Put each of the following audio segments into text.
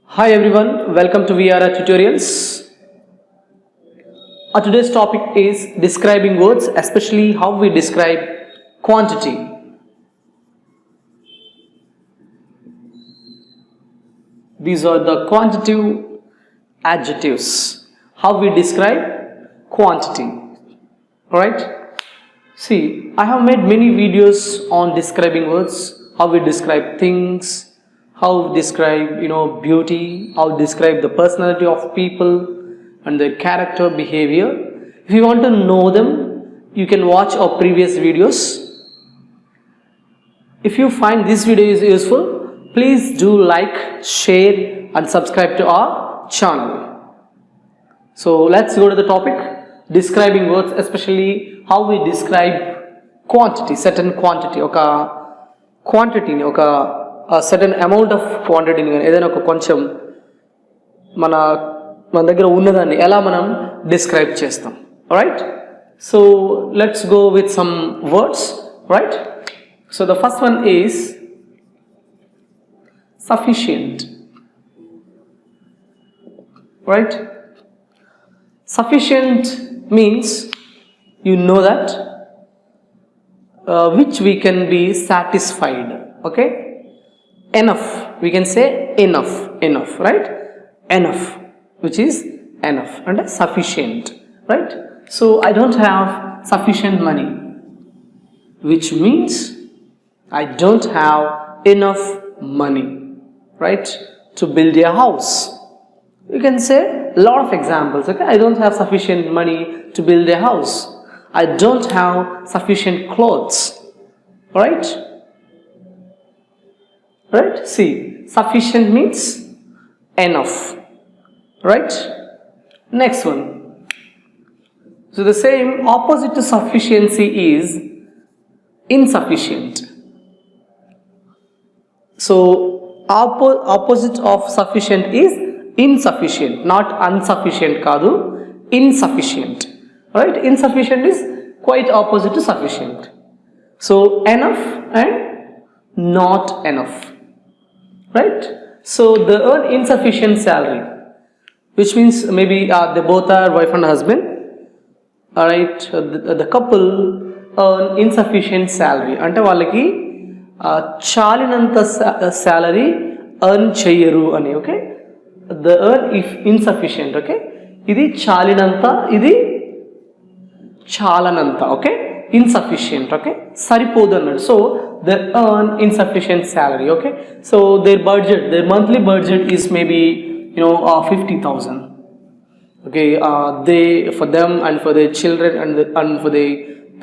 Hi everyone, welcome to VRR Tutorials. Today's topic is describing words, especially how we describe quantity. These are the quantitative adjectives. How we describe quantity. Alright? See, I have made many videos on describing words, how we describe things, how describe beauty, how describe the personality of people and their character, behavior. If you want to know them, you can watch our previous videos. If you find this video is useful, please do like, share and subscribe to our channel. So let's go to the topic, describing words, especially how we describe quantity, certain quantity, quantity, a certain amount of quantity ఏదైనా ఒక కొంచెం మన దగ్గర ఉన్నదాన్ని ఎలా మనం describe చేస్తాం. Right, so let's go with some words. Right, so the first one is sufficient. Right, sufficient means that which we can be satisfied. Okay, enough, we can say enough, right, enough, which is enough, and sufficient. Right, so I don't have sufficient money, which means I don't have enough money, right, to build a house. You can say a lot of examples. Okay, I don't have sufficient money to build a house. I don't have sufficient clothes. Right, see, sufficient means enough. Right, next one. So the same opposite to sufficiency is insufficient. So opposite of sufficient is insufficient, not insufficient kadu, insufficient. Right, insufficient is quite opposite to sufficient. So enough and not enough. Right, so they earn insufficient salary, which means maybe they both are wife and husband. Alright, the couple earn insufficient salary, ante వాళ్ళకి చాలినంత salary earn చెయ్యరు అని. Okay, the earn if insufficient. Okay, ఇది చాలినంత, ఇది చాలనంత. Okay, insufficient. Okay, సరిపోదు అన్నాడు. So they earn insufficient salary. Okay, so their monthly budget is maybe 50,000. Okay, they, for them and for their children and for their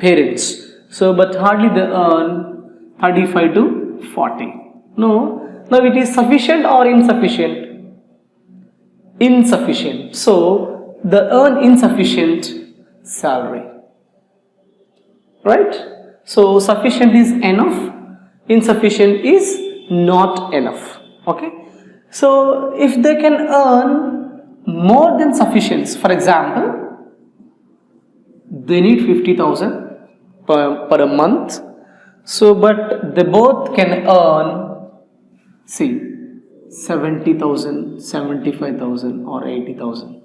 parents. So but hardly they earn 35 to 40. Now it is sufficient or insufficient? Insufficient. So they earn insufficient salary. Right, so sufficient is enough, insufficient is not enough. Okay, so if they can earn more than sufficient, for example they need 50,000 per a month, so but they both can earn, see, 70,000, 75,000 or 80,000.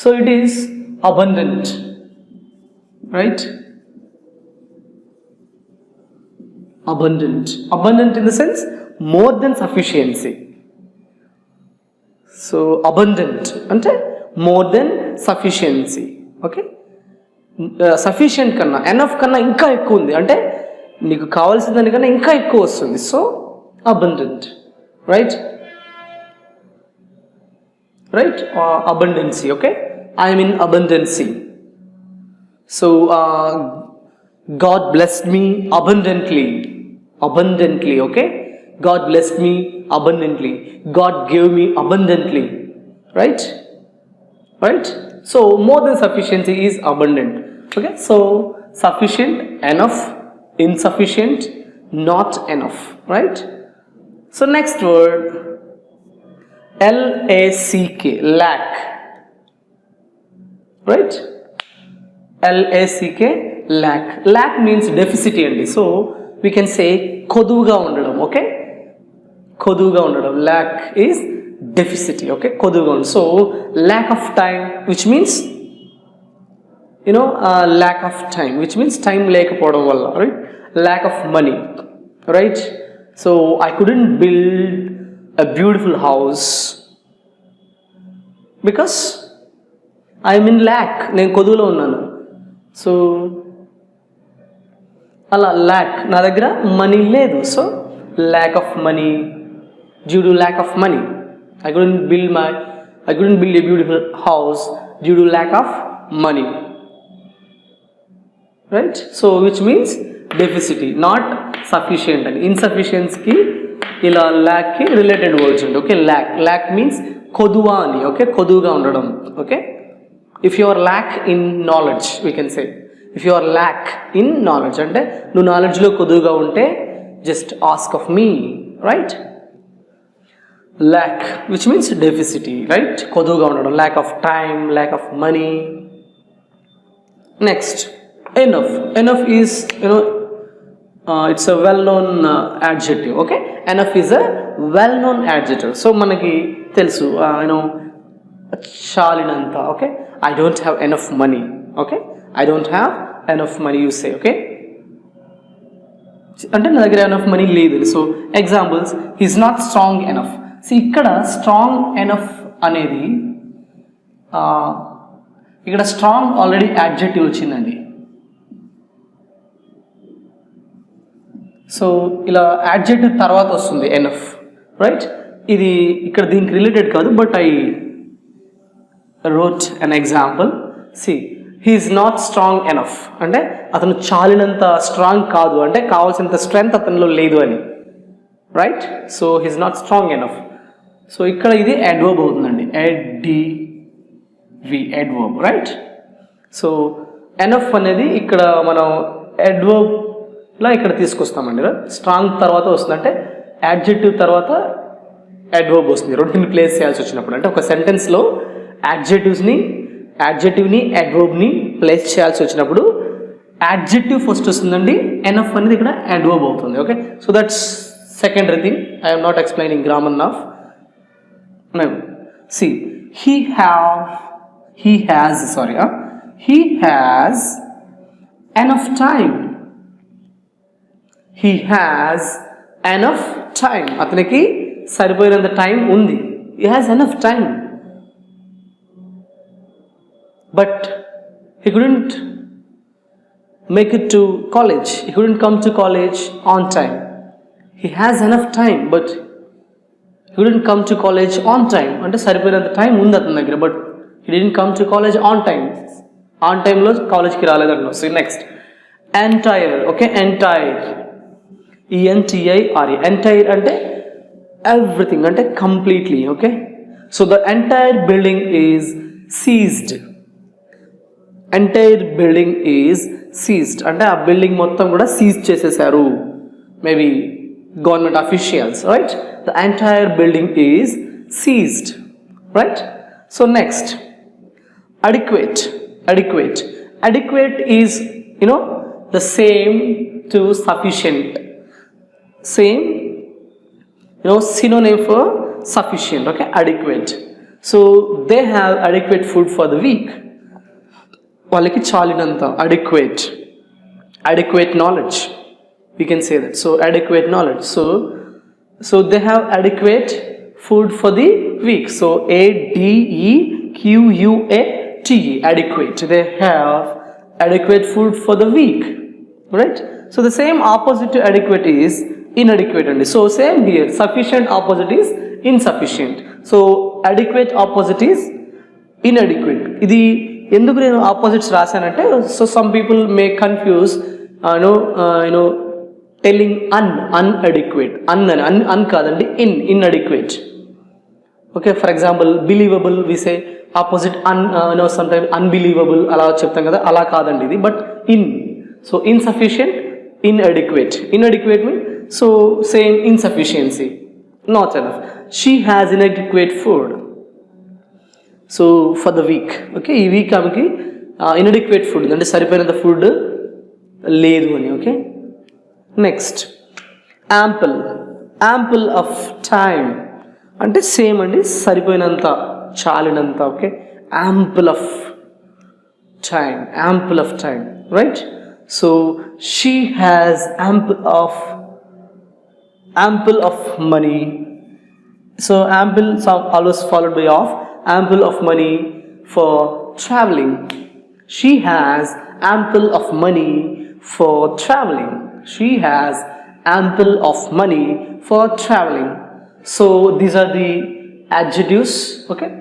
So it is abundant. Right, abundant in the sense more than sufficiency. So abundant ante more than sufficiency. Okay, sufficient kanna, enough kanna ఇంకా ఎక్కువ ఉంది, అంటే నీకు కావాల్సిన దానికన్నా ఇంకా ఎక్కువ వస్తుంది. So abundant. Right, abundancy. Okay, I am in abundancy. So God blessed me abundantly. Okay, God blessed me abundantly, God gave me abundantly. Right, so more than sufficiency is abundant. Okay, so sufficient, enough, insufficient, not enough. Right, so next word, lack, lack. Right, lack means deficit అండి. So we can say కొదువుగా ఉండడం. Okay, కొదువుగా ఉండడం. Lakh is డెఫిసిటీ. Okay, కొదువుగా ఉండడం. So lack of time which means lakh of time which means time లేకపోవడం వల్ల, right. Lakh of money, right. So I couldn't build a beautiful house because I am in lack. నేను కొదువులో ఉన్నాను. So అలా ల్యాక్, నా దగ్గర మనీ లేదు. So lack of money, due to lakh of money I couldn't build a beautiful house due to lack of money, right. So which means deficit, not sufficient. And insufficiency కి ఇలా lack కి related words ఉంటాయి. Okay, lack means కొదువా అని. Okay, కొదువుగా ఉండడం. Okay, if you are lack in knowledge we can say, if you are lack in knowledge అంటే నువ్వు నాలెడ్జ్లో కొదువుగా ఉంటే just ask of me, right. Lack which means deficit, right, కొదువుగా ఉండడం. Lack of time, lack of money. Next enough. Enough is it's a well-known adjective. Okay, enough is a well-known adjective. So manaki telusu chalinanta. Okay, I don't have enough money. Okay, I don't have enough money, you say. Okay, ante na daggara enough money ledu. So examples, he's not strong enough. See ikkada strong enough anedi ikkada strong already adjective vachindandi. So ఇలా adjective తర్వాత వస్తుంది enough, right. ఇది ఇక్కడ దీనికి related కాదు, but I wrote an example. See he's not strong enough అంటే అతను చాలినంత strong కాదు, అంటే కావాల్సినంత స్ట్రెంగ్త్ అతనిలో లేదు అని, right. So he's not strong enough. So ఇక్కడ ఇది అడ్వర్బ్ అవుతుందండి, ADV, adverb, right. So enough అనేది ఇక్కడ మనం అడ్వర్బ్ ఇలా ఇక్కడ తీసుకొస్తామండి. స్ట్రాంగ్ తర్వాత వస్తుంది, అంటే యాడ్జెక్టివ్ తర్వాత అడ్వర్బ్ వస్తుంది. రెండుని ప్లేస్ చేయాల్సి వచ్చినప్పుడు, అంటే ఒక సెంటెన్స్లో యాడ్జెక్టివ్ని అడ్వర్బ్ని ప్లేస్ చేయాల్సి వచ్చినప్పుడు యాడ్జెక్టివ్ ఫస్ట్ వస్తుందండి, ఎనఫ్ అనేది ఇక్కడ అడ్వర్బ్ అవుతుంది. Okay, so that's secondary thing. I'm not explaining grammar now. See he has enough time. He has enough time. అతనికి సరిపోయినంత టైం ఉంది. He has enough time. But he couldn't make it to college. He couldn't come to college on time. He has enough time, but he couldn't come to college on time. అంటే సరిపోయినంత time ఉంది అతని దగ్గర, but he didn't come to college on time. On టైంలో కాలేజ్కి రాలేదంటున్నాం. So next entire. Okay, entire, ENTIRE, entire అంటే everything, అంటే completely. Okay, so the entire building is seized. Entire building is seized అంటే ఆ బిల్డింగ్ మొత్తం కూడా సీజ్ చేసేసారు, maybe government officials, right. The entire building is seized, right. So next adequate. Adequate is the same to sufficient, same synonym for sufficient. Okay, adequate. So they have adequate food for the week. వాళ్ళకి చాలినంత, adequate knowledge, we can say that. So adequate knowledge, so they have adequate food for the week. So ADEQUATE, adequate. They have adequate food for the week, right. So the same opposite to adequate is inadequate only. So same here, sufficient opposite is insufficient. So adequate opposite is inadequate. ఇది ఎందుకు నేను opposites రాశానంటే, so some people may confuse telling unadequate. Un కాదండి, inadequate. Okay, for example believable we say opposite some time unbelievable అలా చెప్తాం కదా, అలా కాదండి ఇది. But so insufficient, inadequate mean so same insufficiency, not enough. She has inadequate food so for the week. Okay, ఈ week ఆమెకి inadequate food అంటే సరిపోయినంత ఫుడ్ లేదు అని. Okay, next ample. ample of time అంటే సేమ్ అండి, సరిపోయినంత, చాలినంత. Okay, ample of time, right? So she has ample of money. So ample always followed by of, ample of money for traveling. She has ample of money for traveling. She has ample of money for traveling. So these are the adjectives, okay,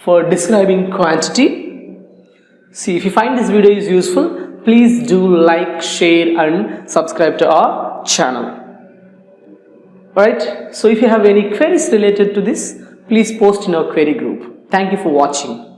for describing quantity. See, if you find this video is useful, please do like, share and subscribe to our channel. Alright, so if you have any queries related to this, please post in our query group. Thank you for watching.